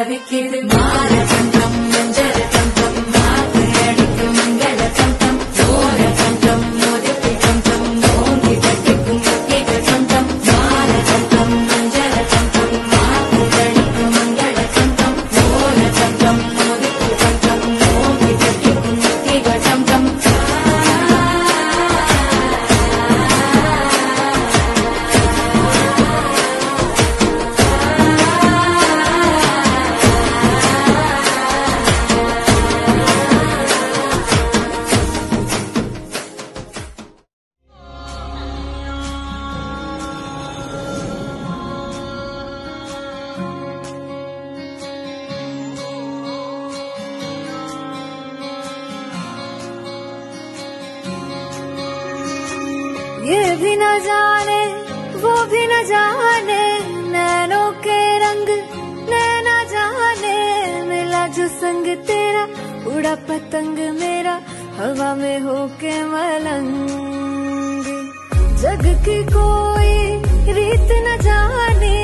பவிக்குது மாலச்சந்தம் மஞ்சள் சந்தம் மாத்து அடிக்கும் மங்கள சந்தம் சோர சந்தம் மோதிக்கு சந்தம் ஓங்கி கட்டிக்கும் முத்திகள் சந்தம் மாலச்சந்தம் மஞ்சள் சந்தம் மாத்து அடிக்கும் மங்கள சந்தம் சோர சந்தம் மோதிக்கு சந்தம் ஓங்கி கட்டிக்கும் முத்திகள் சந்தம் ये भी न जाने वो भी न जाने नैनों के रंग नैना जाने मिला जो संग तेरा उड़ा पतंग मेरा हवा में होके मलंग जग की कोई रीत न जाने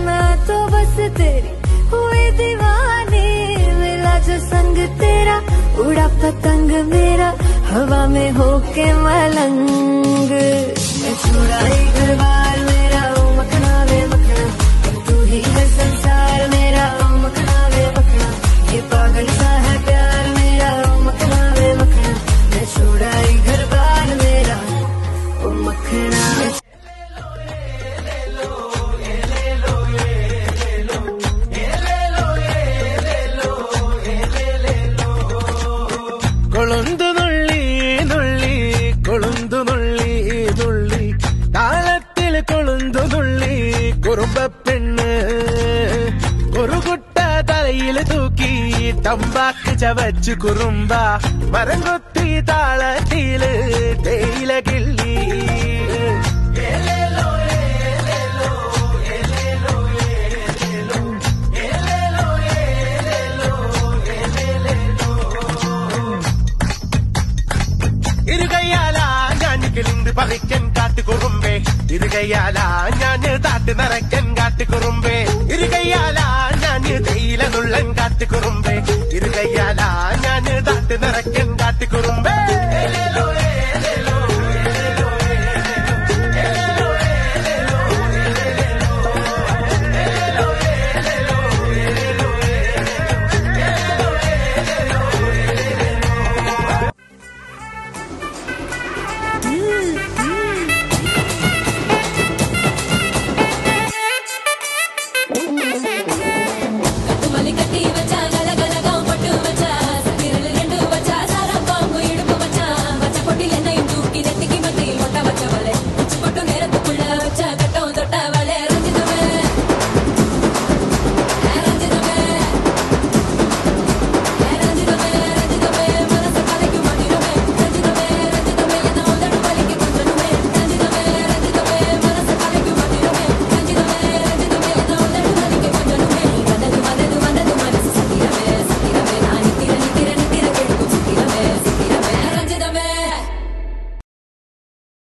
मैं तो बस तेरी हुई दीवानी मिला जो संग तेरा उड़ा पतंग मेरा हवा में होके मलंग मैं छुड़ाई घर बार मेरा ओ मखना वे मखना तू ही है संसार मेरा ओ मखना वे मखना ये पागल सा है प्यार मेरा ओ मखना वे मखना मैं छुड़ाई घर बार मेरा ओ मखना കൊളുന്തു നുള്ളി നുള്ളി കൊളുന്തു നുള്ളി നുള്ളി താളത്തിൽ കൊളുന്തു നുള്ളി കുറുമ്പ പെണ്ണ് കുറുകുട്ട തലയിൽ തൂക്കി തമ്പാക്ക് ചവച്ചു കുറുമ്പ മരം കൊത്തി താളത്തില് തേയില കിള്ളി ഇരുകയ്യാലാ ഞാൻ കിളിന്ത് പറിക്കൻ കാട്ടുകുറുമ്പേ ഇരുകയ്യാലാ ഞാൻ താട്ട് നിറയ്ക്കൻ കാട്ടുകുറുമ്പേ ഇരുകയ്യാലാ ഞാൻ തേയില നുള്ളൻ കാട്ടുകുറുമ്പേ ഇരുകയ്യാലാ ഞാൻ താട്ട് നിറയ്ക്കൻ